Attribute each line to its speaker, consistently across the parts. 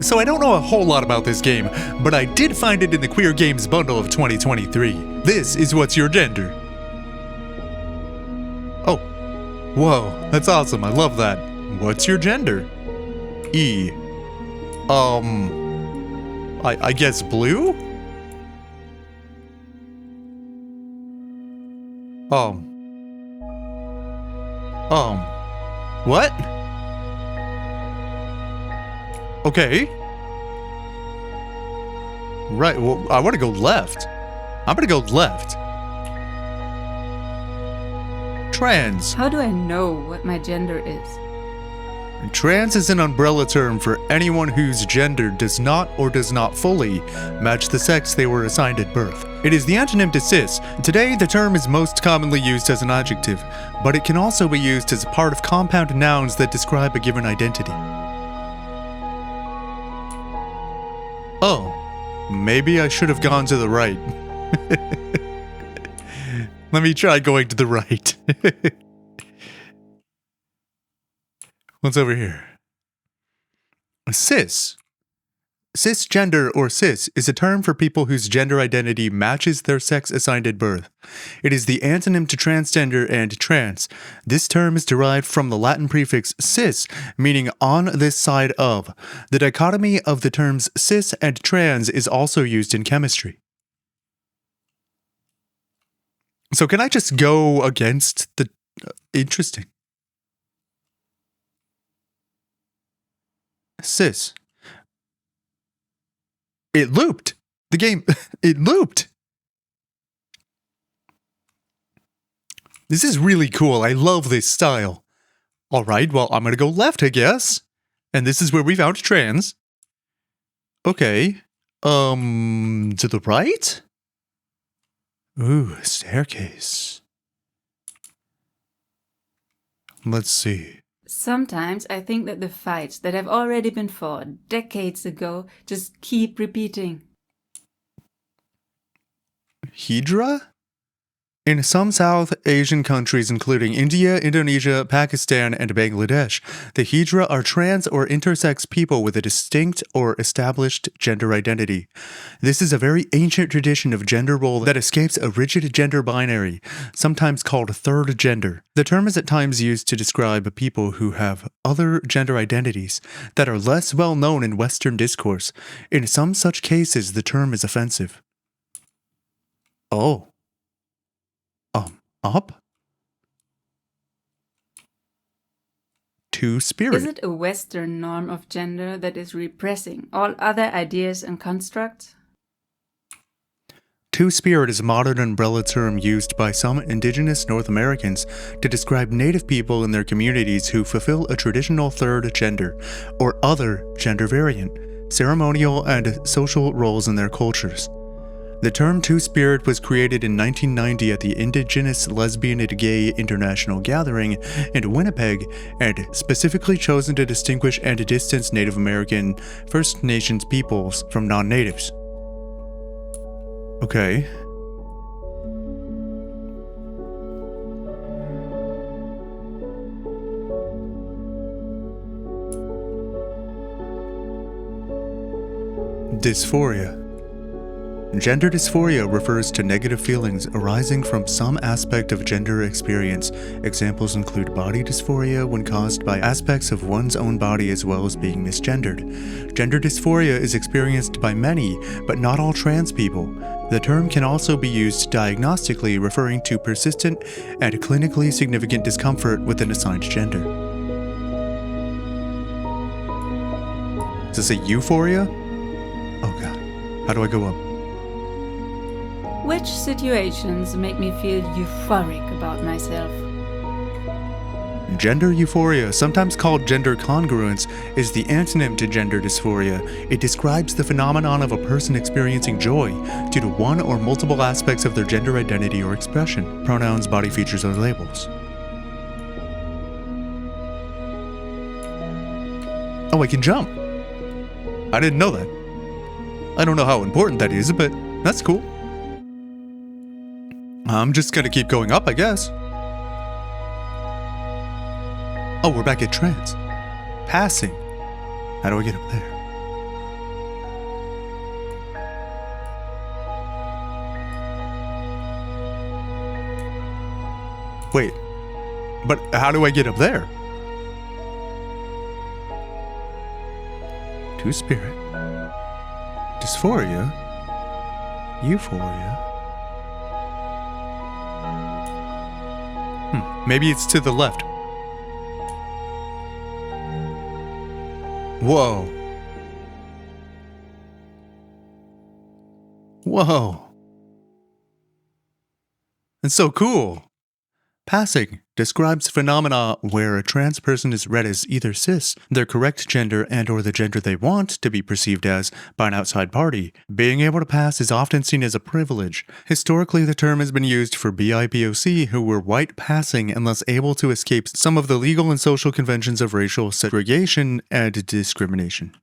Speaker 1: So I don't know a whole lot about this game, but I did find it in the Queer Games bundle of 2023. This is What's Your Gender? Oh. Whoa, that's awesome. I love that. What's your gender? E. I guess blue? What? Okay. Right, well, I want to go left. I'm gonna go left. Trans.
Speaker 2: How do I know what my gender is?
Speaker 1: Trans is an umbrella term for anyone whose gender does not or does not fully match the sex they were assigned at birth. It is the antonym to cis. Today, the term is most commonly used as an adjective, but it can also be used as a part of compound nouns that describe a given identity. Oh, maybe I should have gone to the right. Let me try going to the right. What's over here? Cis. Cisgender or cis is a term for people whose gender identity matches their sex assigned at birth. It is the antonym to transgender and trans. This term is derived from the Latin prefix cis, meaning on this side of. The dichotomy of the terms cis and trans is also used in chemistry. So can I just go against the... Interesting. Cis. It looped. The game, it looped. This is really cool. I love this style. All right, well, I'm going to go left, I guess. And this is where we found trans. Okay. To the right? Ooh, a staircase. Let's see.
Speaker 2: Sometimes I think that the fights that have already been fought decades ago just keep repeating.
Speaker 1: Hydra? In some South Asian countries, including India, Indonesia, Pakistan, and Bangladesh, the Hydra are trans or intersex people with a distinct or established gender identity. This is a very ancient tradition of gender role that escapes a rigid gender binary, sometimes called third gender. The term is at times used to describe people who have other gender identities that are less well known in Western discourse. In some such cases, the term is offensive. Oh. Up? Two-spirit.
Speaker 2: Is it a Western norm of gender that is repressing all other ideas and constructs?
Speaker 1: Two-spirit is a modern umbrella term used by some indigenous North Americans to describe Native people in their communities who fulfill a traditional third gender, or other gender variant, ceremonial and social roles in their cultures. The term Two-Spirit was created in 1990 at the Indigenous Lesbian and Gay International Gathering in Winnipeg and specifically chosen to distinguish and distance Native American First Nations peoples from non-natives. Okay. Dysphoria. Gender dysphoria refers to negative feelings arising from some aspect of gender experience. Examples include body dysphoria when caused by aspects of one's own body as well as being misgendered. Gender dysphoria is experienced by many, but not all trans people. The term can also be used diagnostically, referring to persistent and clinically significant discomfort with an assigned gender. Is this a euphoria? Oh god. How do I go up?
Speaker 2: Which situations make me feel euphoric about myself?
Speaker 1: Gender euphoria, sometimes called gender congruence, is the antonym to gender dysphoria. It describes the phenomenon of a person experiencing joy due to one or multiple aspects of their gender identity or expression, pronouns, body features, or labels. Oh, I can jump. I didn't know that. I don't know how important that is, but that's cool. I'm just gonna keep going up, I guess. Oh, we're back at trans. Passing. How do I get up there? Wait, but how do I get up there? Two-spirit. Dysphoria. Euphoria. Maybe it's to the left. Whoa. Whoa. It's so cool. Passing describes phenomena where a trans person is read as either cis, their correct gender, and or the gender they want to be perceived as by an outside party. Being able to pass is often seen as a privilege. Historically, the term has been used for BIPOC who were white passing and thus able to escape some of the legal and social conventions of racial segregation and discrimination.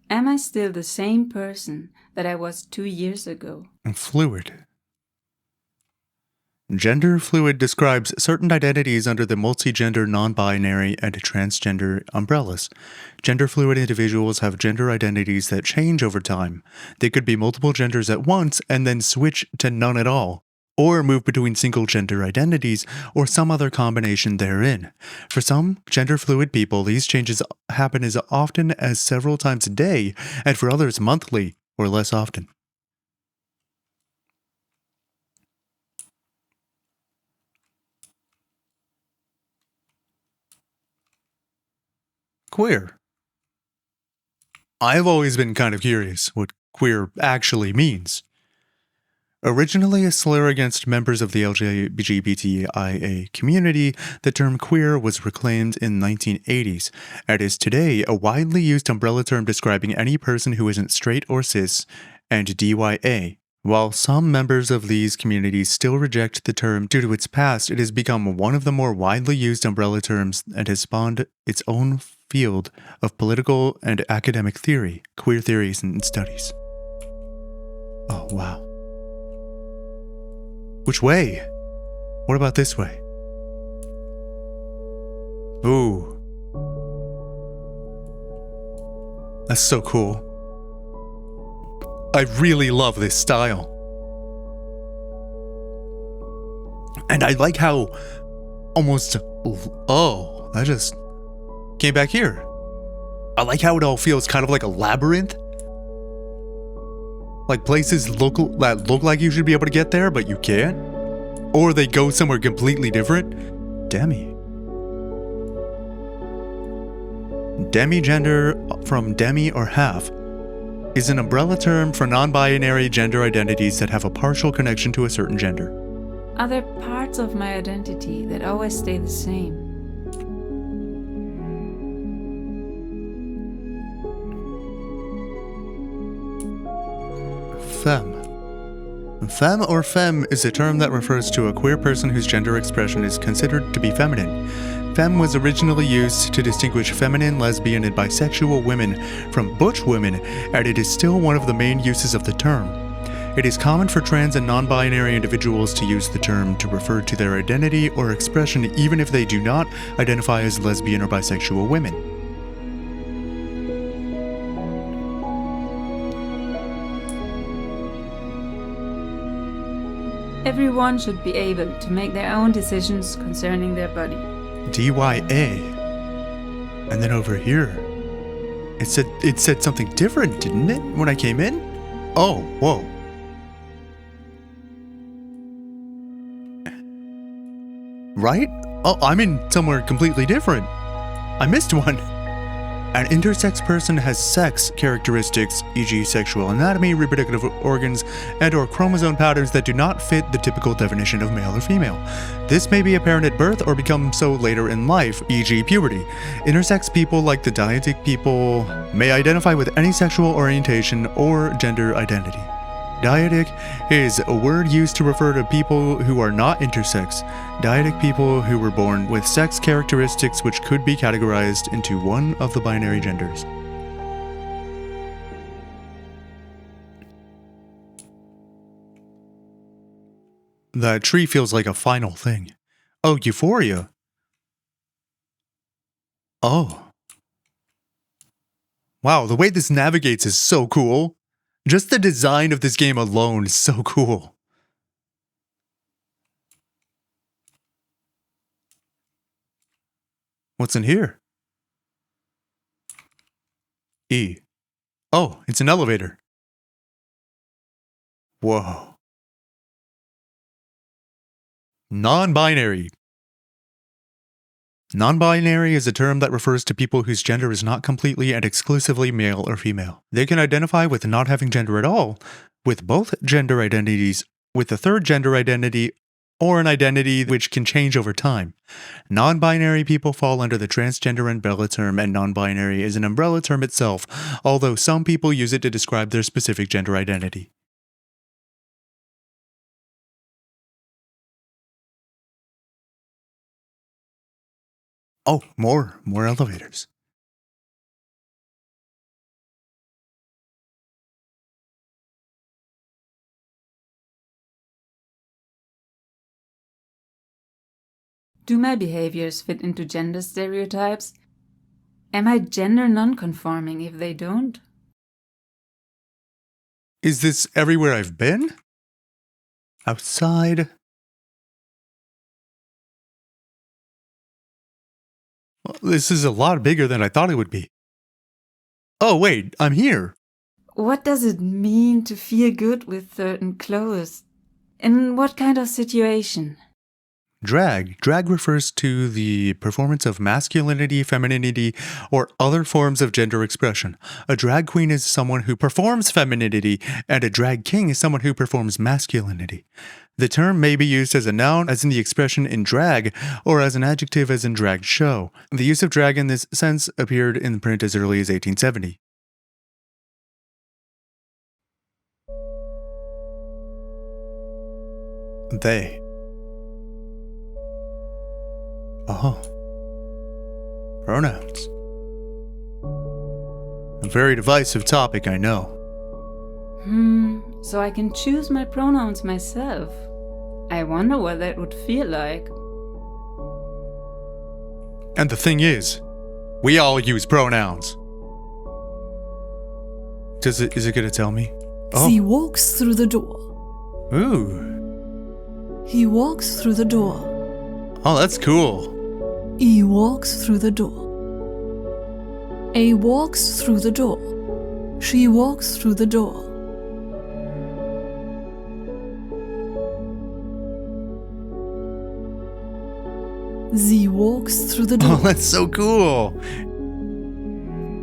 Speaker 2: Am I still the same person that I was 2 years ago?
Speaker 1: Fluid. Gender fluid describes certain identities under the multi-gender, non-binary, and transgender umbrellas. Gender fluid individuals have gender identities that change over time. They could be multiple genders at once and then switch to none at all, or move between single gender identities or some other combination therein. For some gender fluid people, these changes happen as often as several times a day, and for others monthly or less often. Queer. I've always been kind of curious what queer actually means. Originally a slur against members of the LGBTIA community, the term queer was reclaimed in the 1980s, and is today a widely used umbrella term describing any person who isn't straight or cis, and DYA. While some members of these communities still reject the term due to its past, it has become one of the more widely used umbrella terms and has spawned its own field of political and academic theory, queer theories and studies. Oh, wow. Which way? What about this way? Ooh. That's so cool. I really love this style. And I like how almost... Oh, I just came back here. I like how it all feels kind of like a labyrinth. Like places that look like you should be able to get there, but you can't. Or they go somewhere completely different. Demi. Demigender, from demi or half, is an umbrella term for non-binary gender identities that have a partial connection to a certain gender.
Speaker 2: Are there parts of my identity that always stay the same?
Speaker 1: Femme. Femme or femme is a term that refers to a queer person whose gender expression is considered to be feminine. Femme was originally used to distinguish feminine, lesbian, and bisexual women from butch women, and it is still one of the main uses of the term. It is common for trans and non-binary individuals to use the term to refer to their identity or expression even if they do not identify as lesbian or bisexual women.
Speaker 2: Everyone should be able to make their own decisions concerning their body.
Speaker 1: DYA. And then over here, it said something different, didn't it, when I came in? Oh, whoa. Right? Oh, I'm in somewhere completely different. I missed one. An intersex person has sex characteristics, e.g. sexual anatomy, reproductive organs, and/or chromosome patterns that do not fit the typical definition of male or female. This may be apparent at birth or become so later in life, e.g. puberty. Intersex people, like the dyadic people, may identify with any sexual orientation or gender identity. Dyadic is a word used to refer to people who are not intersex. Dyadic people who were born with sex characteristics which could be categorized into one of the binary genders. That tree feels like a final thing. Oh, euphoria. Oh. Wow, the way this navigates is so cool. Just the design of this game alone is so cool. What's in here? E. Oh, it's an elevator. Whoa. Non-binary. Non-binary is a term that refers to people whose gender is not completely and exclusively male or female. They can identify with not having gender at all, with both gender identities, with a third gender identity, or an identity which can change over time. Non-binary people fall under the transgender umbrella term, and non-binary is an umbrella term itself, although some people use it to describe their specific gender identity. Oh, more elevators.
Speaker 2: Do my behaviors fit into gender stereotypes? Am I gender non-conforming if they don't?
Speaker 1: Is this everywhere I've been? Outside? Well, this is a lot bigger than I thought it would be. Oh, wait, I'm here.
Speaker 2: What does it mean to feel good with certain clothes? In what kind of situation?
Speaker 1: Drag. Drag refers to the performance of masculinity, femininity, or other forms of gender expression. A drag queen is someone who performs femininity, and a drag king is someone who performs masculinity. The term may be used as a noun, as in the expression in drag, or as an adjective, as in drag show. The use of drag in this sense appeared in print as early as 1870. They. Oh. Pronouns. A very divisive topic, I know.
Speaker 2: So I can choose my pronouns myself. I wonder what that would feel like.
Speaker 1: And the thing is, we all use pronouns. Is it gonna tell me? Oh.
Speaker 3: He walks through the door.
Speaker 1: Ooh.
Speaker 3: He walks through the door.
Speaker 1: Oh, that's cool.
Speaker 3: He walks through the door. A walks through the door. She walks through the door. Z walks through the
Speaker 1: Oh,
Speaker 3: door.
Speaker 1: that's so cool.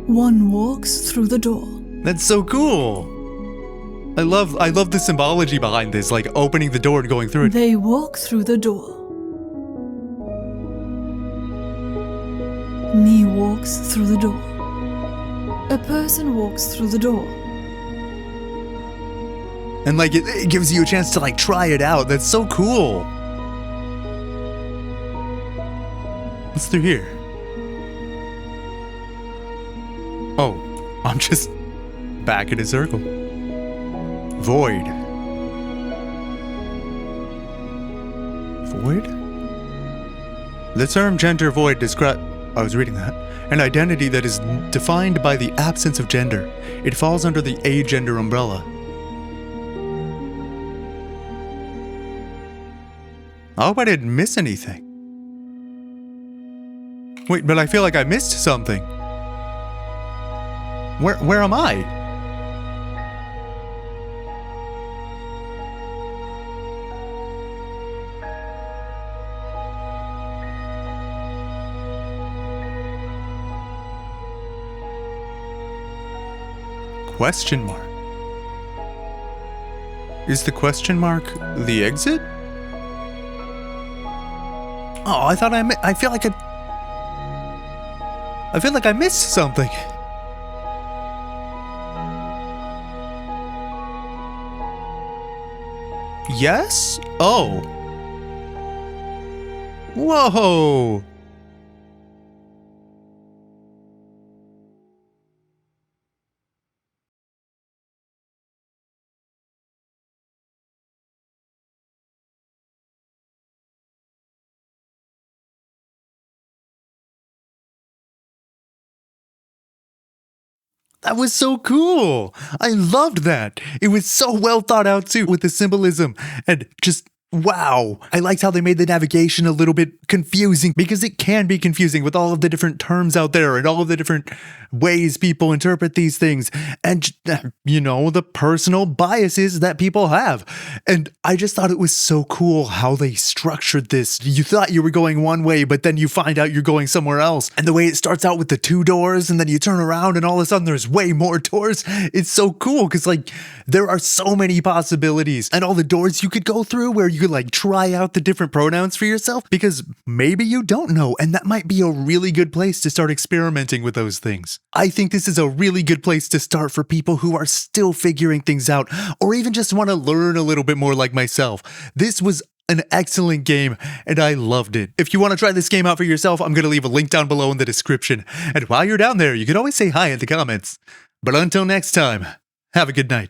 Speaker 3: One walks through the door.
Speaker 1: That's so cool. I love the symbology behind this, like opening the door and going through it.
Speaker 3: They walk through the door. Knee walks through the door. A person walks through the door.
Speaker 1: And like it gives you a chance to like try it out. That's so cool. What's through here? Oh, I'm just back in a circle. Void. Void? The term gender void describes... I was reading that. An identity that is defined by the absence of gender. It falls under the agender umbrella. I hope I didn't miss anything. Wait, but I feel like I missed something. Where am I? Question mark. Is the question mark the exit? Oh, I thought I feel like I missed something. Yes? Oh. Whoa. That was so cool. I loved that. It was so well thought out too with the symbolism and just wow. I liked how they made the navigation a little bit confusing because it can be confusing with all of the different terms out there and all of the different ways people interpret these things and, you know, the personal biases that people have. And I just thought it was so cool how they structured this. You thought you were going one way, but then you find out you're going somewhere else. And the way it starts out with the 2 doors and then you turn around and all of a sudden there's way more doors. It's so cool because like there are so many possibilities and all the doors you could go through where you could like try out the different pronouns for yourself because maybe you don't know. And that might be a really good place to start experimenting with those things. I think this is a really good place to start for people who are still figuring things out or even just want to learn a little bit more like myself. This was an excellent game and I loved it. If you want to try this game out for yourself, I'm going to leave a link down below in the description. And while you're down there, you can always say hi in the comments. But until next time, have a good night.